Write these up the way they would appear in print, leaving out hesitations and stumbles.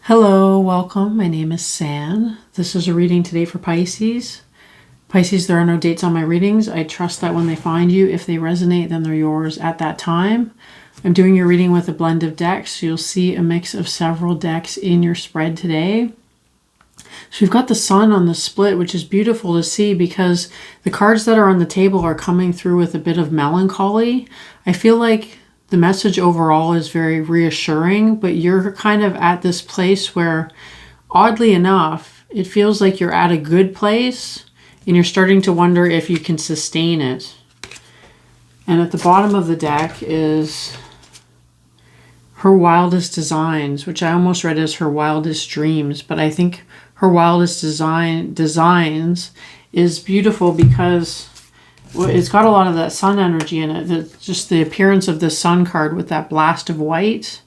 Hello, welcome. My name is San. This is a reading today for Pisces. Pisces, there are no dates on my readings. I trust that when they find you, if they resonate, then they're yours at that time. I'm doing your reading with a blend of decks, so you'll see a mix of several decks in your spread today. So we've got the sun on the split, which is beautiful to see because the cards that are on the table are coming through with a bit of melancholy. I feel like the message overall is very reassuring, but you're kind of at this place where, oddly enough, it feels like you're at a good place and you're starting to wonder if you can sustain it. And at the bottom of the deck is her wildest designs, which I almost read as her wildest dreams, but I think her wildest designs is beautiful because it's got a lot of that sun energy in it. Just the appearance of the sun card with that blast of white.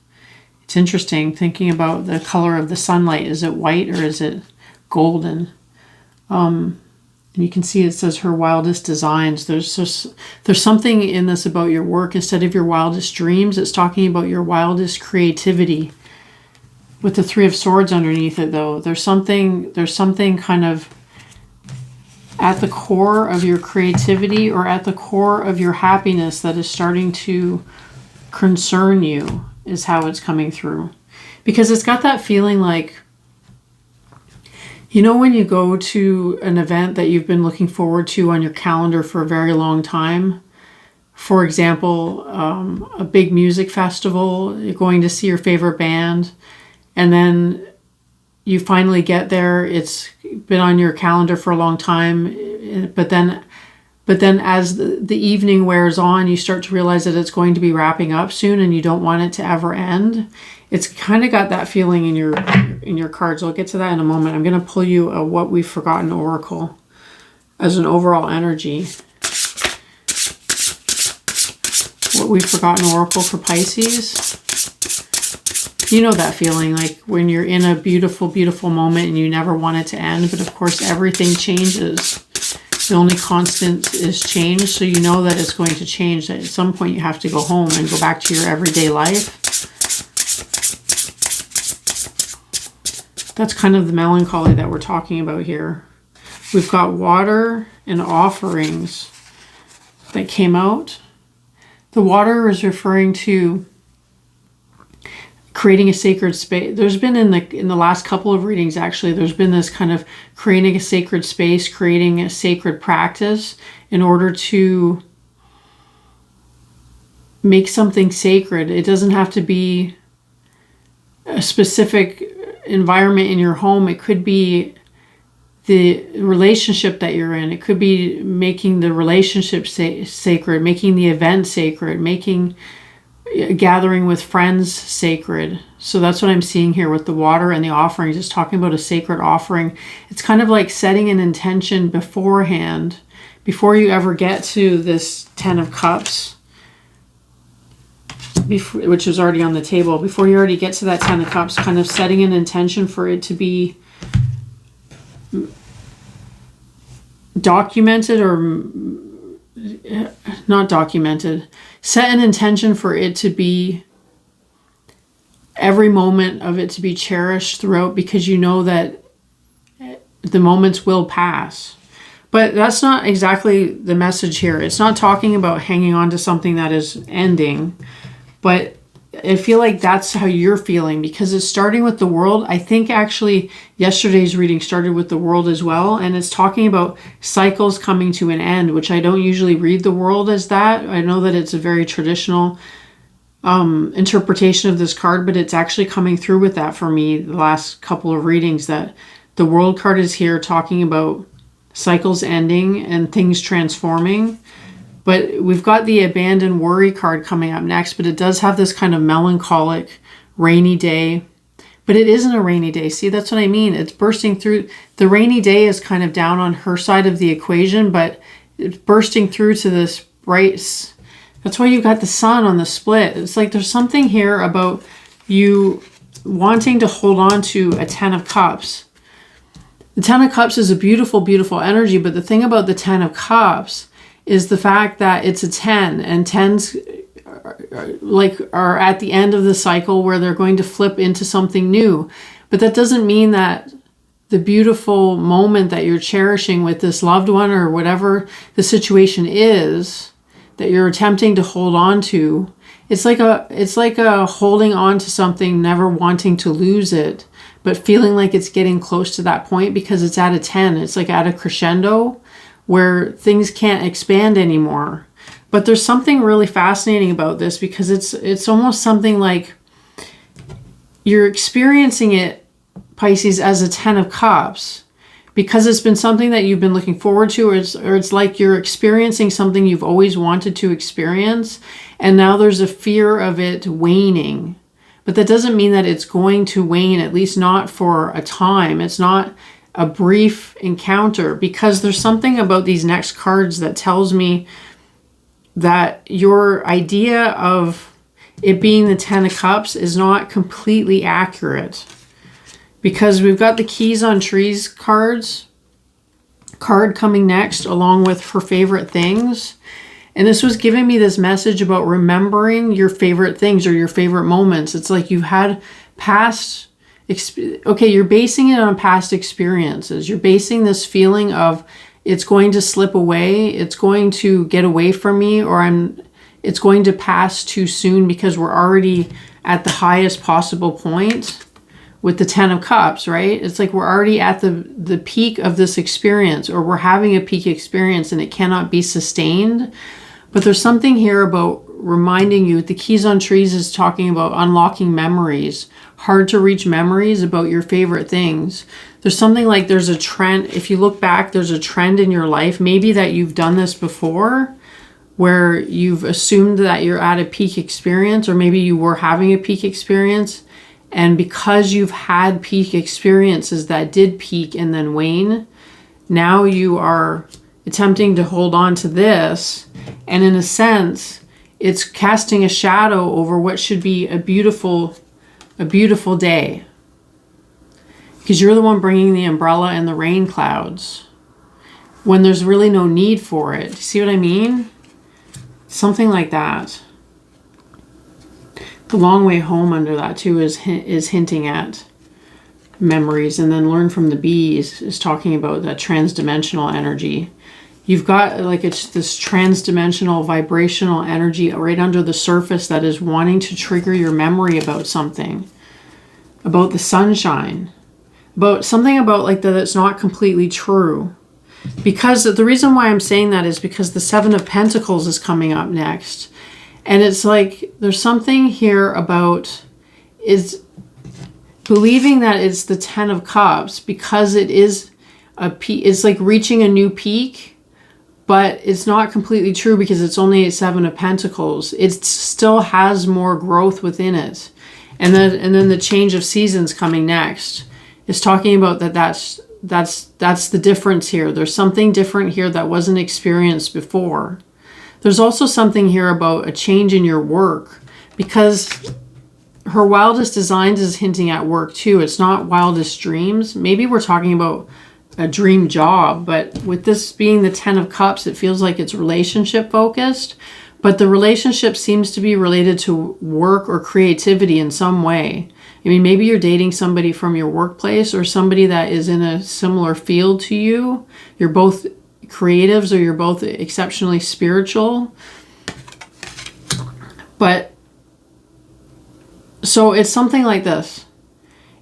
It's interesting thinking about the color of the sunlight. Is it white or is it golden? And you can see it says her wildest designs. There's something in this about your work. Instead of your wildest dreams, it's talking about your wildest creativity. With the Three of Swords underneath it, though, there's something kind of at the core of your creativity or at the core of your happiness that is starting to concern you, is how it's coming through. Because it's got that feeling like, you know, when you go to an event that you've been looking forward to on your calendar for a very long time, for example, a big music festival, you're going to see your favorite band, and then you finally get there. It's been on your calendar for a long time, but then as the evening wears on, you start to realize that it's going to be wrapping up soon and you don't want it to ever end. It's kind of got that feeling in your cards. I'll get to that in a moment. I'm going to pull you a What We've Forgotten Oracle as an overall energy. What We've Forgotten Oracle for Pisces. You know that feeling, like when you're in a beautiful, beautiful moment and you never want it to end, but of course everything changes. The only constant is change, so you know that it's going to change. That at some point you have to go home and go back to your everyday life. That's kind of the melancholy that we're talking about here. We've got water and offerings that came out. The water is referring to creating a sacred space. There's been in the last couple of readings, actually, there's been this kind of creating a sacred space, creating a sacred practice in order to make something sacred. It doesn't have to be a specific environment in your home. It could be the relationship that you're in. It could be making the relationship sacred, making the event sacred, making gathering with friends sacred. So that's what I'm seeing here with the water and the offerings. It's talking about a sacred offering. It's kind of like setting an intention beforehand, before you ever get to this Ten of Cups, which is already on the table. Before you already get to that Ten of Cups, kind of setting an intention for it to be documented or not documented. Set an intention for it to be, every moment of it to be cherished throughout, because you know that the moments will pass. But that's not exactly the message here. It's not talking about hanging on to something that is ending, but I feel like that's how you're feeling because it's starting with the World. I think actually yesterday's reading started with the World as well, and it's talking about cycles coming to an end, which I don't usually read the World as that. I know that it's a very traditional interpretation of this card, but it's actually coming through with that for me the last couple of readings, that the World card is here talking about cycles ending and things transforming. But we've got the Abandon Worry card coming up next, but it does have this kind of melancholic rainy day. But it isn't a rainy day. See, that's what I mean. It's bursting through. The rainy day is kind of down on her side of the equation, but it's bursting through to this bright. That's why you got the sun on the split. It's like there's something here about you wanting to hold on to a Ten of Cups. The Ten of Cups is a beautiful, beautiful energy, but the thing about the Ten of Cups is the fact that it's a 10, and 10s are at the end of the cycle where they're going to flip into something new. But that doesn't mean that the beautiful moment that you're cherishing with this loved one or whatever the situation is that you're attempting to hold on to, it's like a holding on to something, never wanting to lose it, but feeling like it's getting close to that point because it's at a 10. It's like at a crescendo where things can't expand anymore. But there's something really fascinating about this because it's almost something like you're experiencing it, Pisces, as a 10 of Cups, because it's been something that you've been looking forward to, or it's like you're experiencing something you've always wanted to experience, and now there's a fear of it waning. But that doesn't mean that it's going to wane, at least not for a time. It's not a brief encounter, because there's something about these next cards that tells me that your idea of it being the 10 of Cups is not completely accurate. Because we've got the Keys on Trees card coming next, along with her favorite things. And this was giving me this message about remembering your favorite things or your favorite moments. It's like you've had past, you're basing it on past experiences. You're basing this feeling of it's going to slip away, it's going to get away from me, or it's going to pass too soon because we're already at the highest possible point. With the 10 of Cups, right? It's like we're already at the peak of this experience, or we're having a peak experience and it cannot be sustained. But there's something here about reminding you, the Keys on Trees is talking about unlocking memories, hard to reach memories about your favorite things. There's something like there's a trend. If you look back, there's a trend in your life, maybe that you've done this before, where you've assumed that you're at a peak experience, or maybe you were having a peak experience. And because you've had peak experiences that did peak and then wane, now you are attempting to hold on to this. And in a sense, it's casting a shadow over what should be a beautiful day. Because you're the one bringing the umbrella and the rain clouds when there's really no need for it. See what I mean? Something like that. The long way home under that too is hinting at memories. And then Learn from the Bees is talking about that transdimensional energy. You've got like it's this transdimensional vibrational energy right under the surface that is wanting to trigger your memory about something, about the sunshine, about something about like that it's not completely true. Because the reason why I'm saying that is because the 7 of Pentacles is coming up next. And it's like there's something here about is believing that it's the 10 of Cups because it is a peak. It's like reaching a new peak, but it's not completely true because it's only a 7 of Pentacles. It still has more growth within it. And then the change of seasons coming next is talking about that's the difference here. There's something different here that wasn't experienced before. There's also something here about a change in your work, because her wildest designs is hinting at work too. It's not wildest dreams. Maybe we're talking about a dream job, but with this being the 10 of Cups, it feels like it's relationship focused, but the relationship seems to be related to work or creativity in some way. I mean, maybe you're dating somebody from your workplace or somebody that is in a similar field to you. You're both creatives or you're both exceptionally spiritual. But so it's something like this.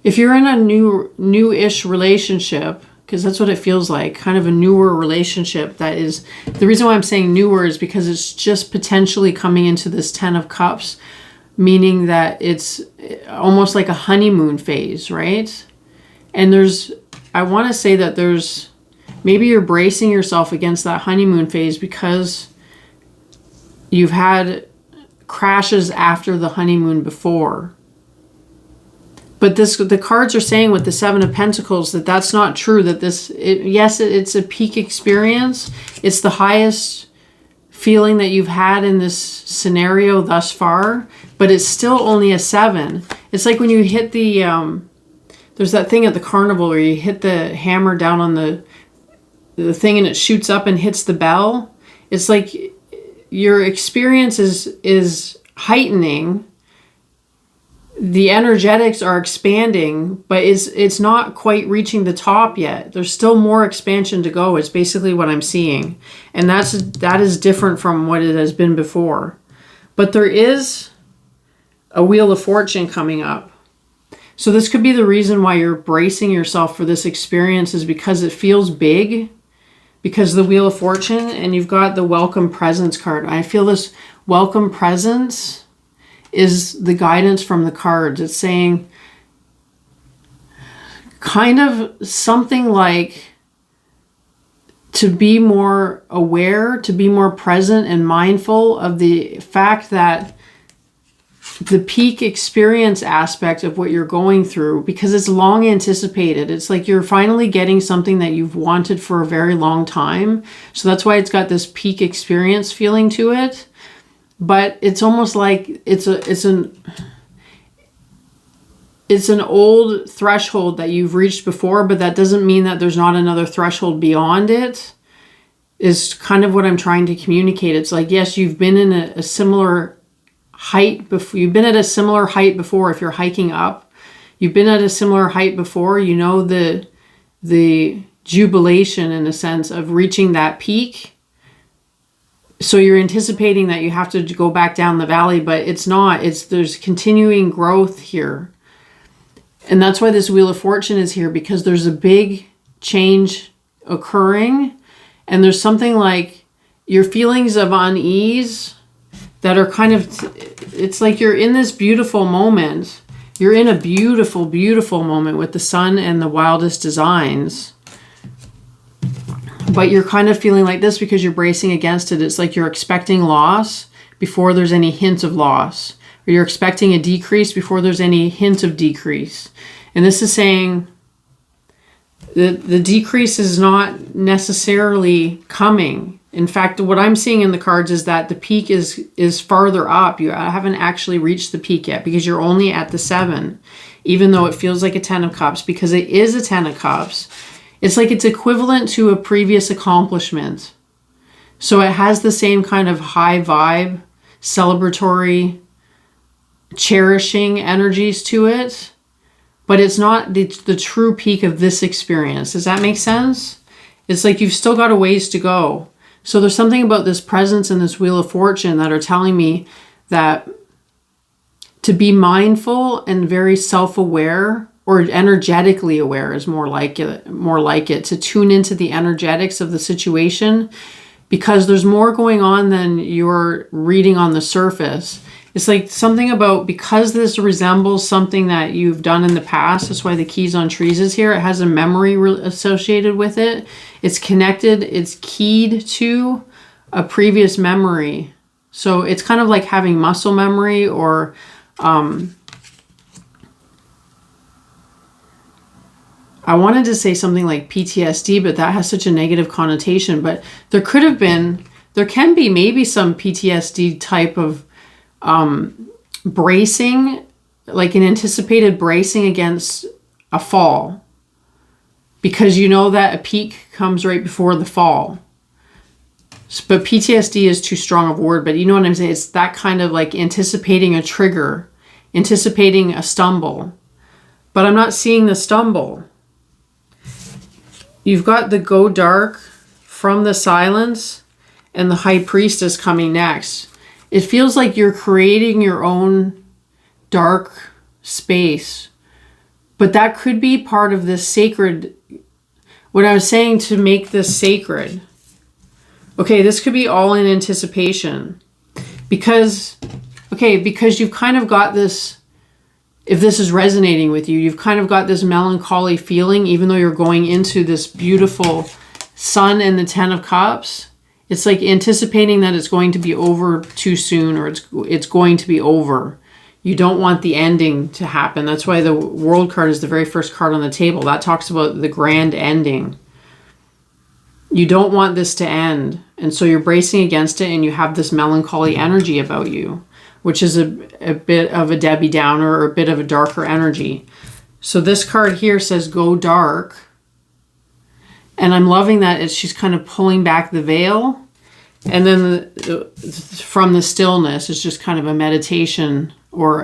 If you're in a new-ish relationship, because that's what it feels like, kind of a newer relationship that is, the reason why I'm saying newer is because it's just potentially coming into this 10 of Cups, meaning that it's almost like a honeymoon phase, right? And I want to say that maybe you're bracing yourself against that honeymoon phase because you've had crashes after the honeymoon before. But the cards are saying with the 7 of Pentacles that that's not true. That it's a peak experience. It's the highest feeling that you've had in this scenario thus far, but it's still only a 7. It's like when you hit there's that thing at the carnival where you hit the hammer down on the thing and it shoots up and hits the bell. It's like your experience is heightening the energetics are expanding, but it's not quite reaching the top yet. There's still more expansion to go. It's basically what I'm seeing. And that is different from what it has been before. But there is a Wheel of Fortune coming up. So this could be the reason why you're bracing yourself for this experience, is because it feels big, because the Wheel of Fortune, and you've got the Welcome Presence card. I feel this Welcome Presence is the guidance from the cards. It's saying kind of something like to be more aware, to be more present and mindful of the fact that the peak experience aspect of what you're going through, because it's long anticipated. It's like you're finally getting something that you've wanted for a very long time. So that's why it's got this peak experience feeling to it. But it's almost like it's an old threshold that you've reached before, but that doesn't mean that there's not another threshold beyond it, is kind of what I'm trying to communicate. It's like, yes, you've been in a similar height before. You've been at a similar height before. If you're hiking up, you've been at a similar height before. You know the jubilation, in a sense, of reaching that peak. So you're anticipating that you have to go back down the valley, but it's not. There's continuing growth here. And that's why this Wheel of Fortune is here, because there's a big change occurring. And there's something like your feelings of unease that are kind of, it's like you're in this beautiful moment. You're in a beautiful, beautiful moment with the sun and the wildest designs. But you're kind of feeling like this because you're bracing against it. It's like you're expecting loss before there's any hint of loss. Or you're expecting a decrease before there's any hint of decrease. And this is saying the decrease is not necessarily coming. In fact, what I'm seeing in the cards is that the peak is farther up. You haven't actually reached the peak yet, because you're only at the 7, even though it feels like a 10 of Cups, because it is a 10 of Cups. It's like it's equivalent to a previous accomplishment. So it has the same kind of high vibe, celebratory, cherishing energies to it, but it's not the true peak of this experience. Does that make sense? It's like you've still got a ways to go. So there's something about this presence and this Wheel of Fortune that are telling me that to be mindful and very self-aware, or energetically aware is more like it, to tune into the energetics of the situation, because there's more going on than you're reading on the surface. It's like something about, because this resembles something that you've done in the past, that's why the keys on trees is here. It has a memory associated with it. It's connected, it's keyed to a previous memory. So it's kind of like having muscle memory, or I wanted to say something like PTSD, but that has such a negative connotation. But there can be maybe some PTSD type of bracing, like an anticipated bracing against a fall, because you know that a peak comes right before the fall. But PTSD is too strong of a word, but you know what I'm saying? It's that kind of like anticipating a trigger, anticipating a stumble. But I'm not seeing the stumble. You've got the Go Dark from the Silence and the High Priestess coming next. It feels like you're creating your own dark space. But that could be part of this sacred. When I was saying to make this sacred, okay, this could be all in anticipation. Because you've kind of got this, if this is resonating with you, you've kind of got this melancholy feeling, even though you're going into this beautiful sun and the 10 of Cups. It's like anticipating that it's going to be over too soon, or it's going to be over. You don't want the ending to happen. That's why the World card is the very first card on the table. That talks about the grand ending. You don't want this to end. And so you're bracing against it, and you have this melancholy energy about you, which is a bit of a Debbie Downer, or a bit of a darker energy. So this card here says Go Dark. And I'm loving that she's kind of pulling back the veil. And then from the stillness, it's just kind of a meditation, or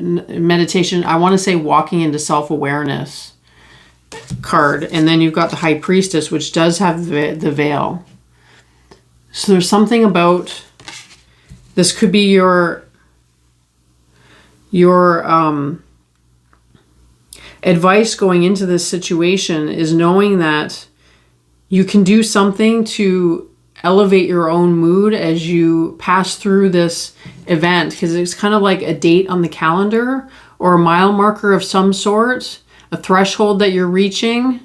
meditation. I want to say walking into self-awareness card. And then you've got the High Priestess, which does have the veil. So there's something about, this could be your advice going into this situation is knowing that you can do something to elevate your own mood as you pass through this event, because it's kind of like a date on the calendar or a mile marker of some sort, a threshold that you're reaching.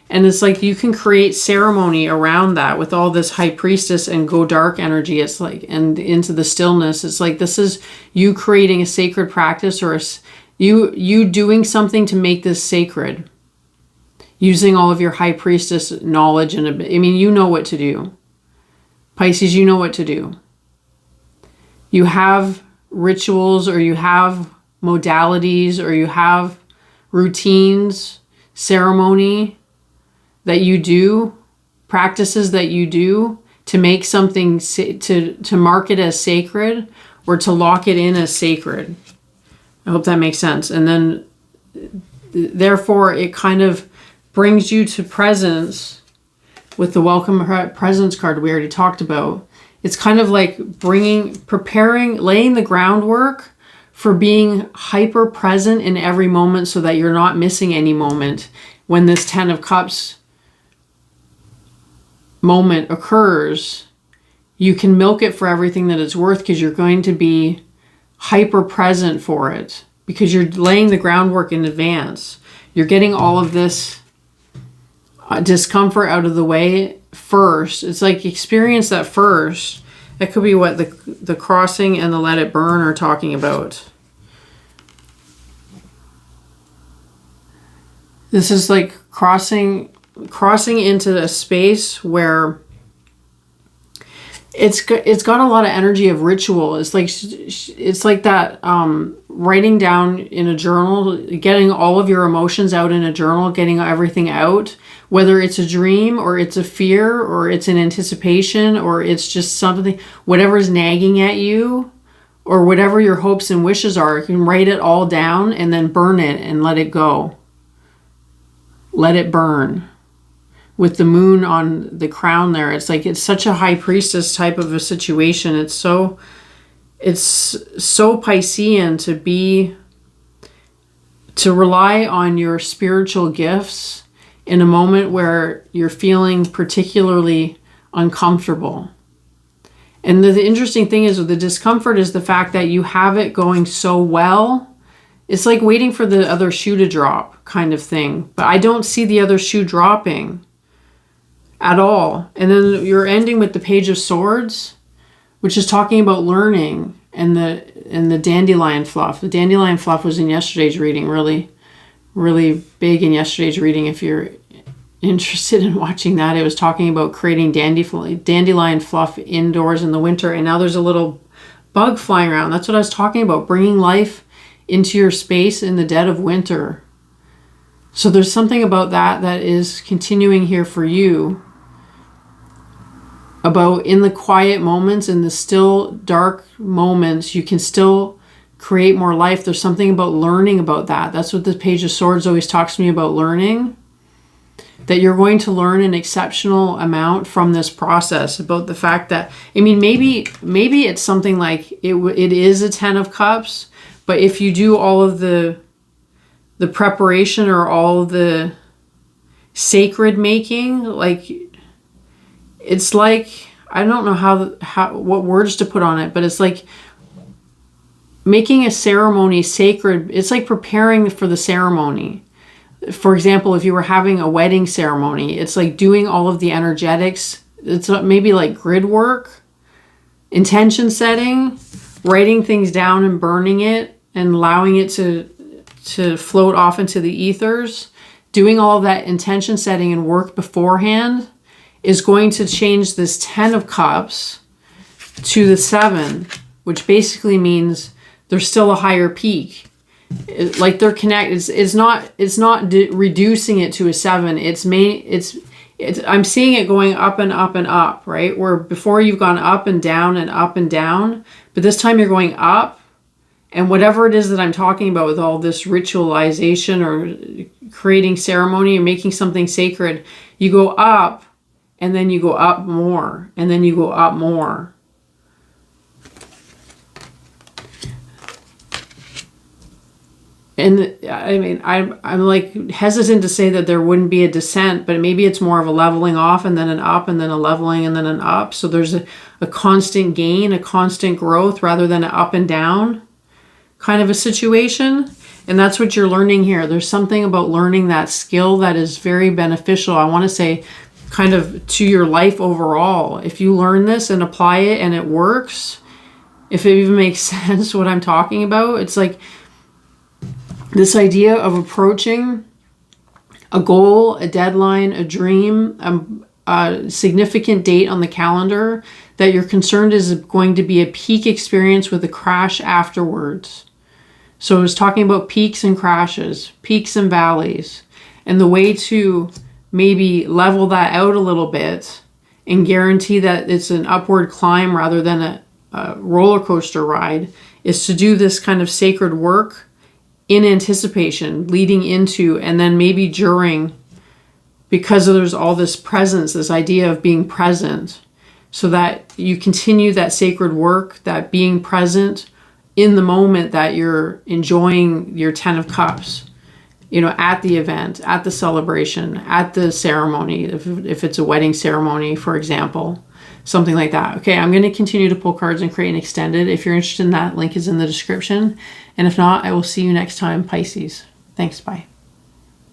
And it's like you can create ceremony around that with all this High Priestess and go dark energy. It's like, and into the stillness. It's like this is you creating a sacred practice, or you doing something to make this sacred, using all of your High Priestess knowledge. And I mean, you know what to do. Pisces, you know what to do. You have rituals, or you have modalities, or you have routines, ceremony that you do, practices that you do to make something, to mark it as sacred, or to lock it in as sacred. I hope that makes sense. And then therefore it kind of brings you to presence with the welcome presence card we already talked about. It's kind of like preparing, laying the groundwork for being hyper present in every moment, so that you're not missing any moment when this 10 of Cups moment occurs. You can milk it for everything that it's worth, because you're going to be hyper present for it, because you're laying the groundwork in advance. You're getting all of this discomfort out of the way first. It's like experience that first. That could be what the crossing and the let it burn are talking about. This is like crossing into a space where it's got a lot of energy of ritual. It's like that writing down in a journal, getting all of your emotions out in a journal, getting everything out, whether it's a dream or it's a fear or it's an anticipation or it's just something, whatever is nagging at you or whatever your hopes and wishes are. You can write it all down and then burn it and let it go. Let it burn. With the moon on the crown there, it's like it's such a High Priestess type of a situation. It's so Piscean to rely on your spiritual gifts in a moment where you're feeling particularly uncomfortable. And the interesting thing is, with the discomfort, is the fact that you have it going so well. It's like waiting for the other shoe to drop kind of thing. But I don't see the other shoe dropping at all. And then you're ending with the Page of Swords, which is talking about learning and the dandelion fluff. The dandelion fluff was in yesterday's reading, really, really big in yesterday's reading. If you're interested in watching that, it was talking about creating dandelion fluff indoors in the winter. And now there's a little bug flying around. That's what I was talking about, bringing life into your space in the dead of winter. So there's something about that is continuing here for you, about in the quiet moments, in the still dark moments, you can still create more life. There's something about learning about that. That's what the Page of Swords always talks to me about, learning. That you're going to learn an exceptional amount from this process, about the fact that, I mean, maybe it's something like it is a 10 of Cups, but if you do all of the preparation or all of the sacred making, like, it's like, I don't know how what words to put on it, but it's like making a ceremony sacred. It's like preparing for the ceremony. For example, if you were having a wedding ceremony, it's like doing all of the energetics. It's maybe like grid work, intention setting, writing things down and burning it and allowing it to float off into the ethers. Doing all of that intention setting and work beforehand is going to change this 10 of Cups to the 7, which basically means there's still a higher peak. Like they're connected. It's not reducing it to a 7. I'm seeing it going up and up and up, right? Where before you've gone up and down and up and down, but this time you're going up And whatever it is that I'm talking about with all this ritualization or creating ceremony or making something sacred, you go up and then you go up more and then you go up more. And I mean, I'm like hesitant to say that there wouldn't be a descent, but maybe it's more of a leveling off and then an up and then a leveling and then an up. So there's a constant gain, a constant growth rather than an up and down kind of a situation. And that's what you're learning here. There's something about learning that skill that is very beneficial. I want to say kind of to your life overall. If you learn this and apply it and it works, if it even makes sense what I'm talking about, it's like this idea of approaching a goal, a deadline, a dream, a significant date on the calendar that you're concerned is going to be a peak experience with a crash afterwards. So I was talking about peaks and crashes, peaks and valleys, and the way to maybe level that out a little bit and guarantee that it's an upward climb rather than a roller coaster ride is to do this kind of sacred work in anticipation, leading into, and then maybe during, because there's all this presence, this idea of being present, so that you continue that sacred work, that being present in the moment that you're enjoying your 10 of Cups, you know, at the event, at the celebration, at the ceremony, if it's a wedding ceremony, for example. Something like that. Okay, I'm going to continue to pull cards and create an extended. If you're interested in that, link is in the description. And if not, I will see you next time, Pisces. Thanks, bye.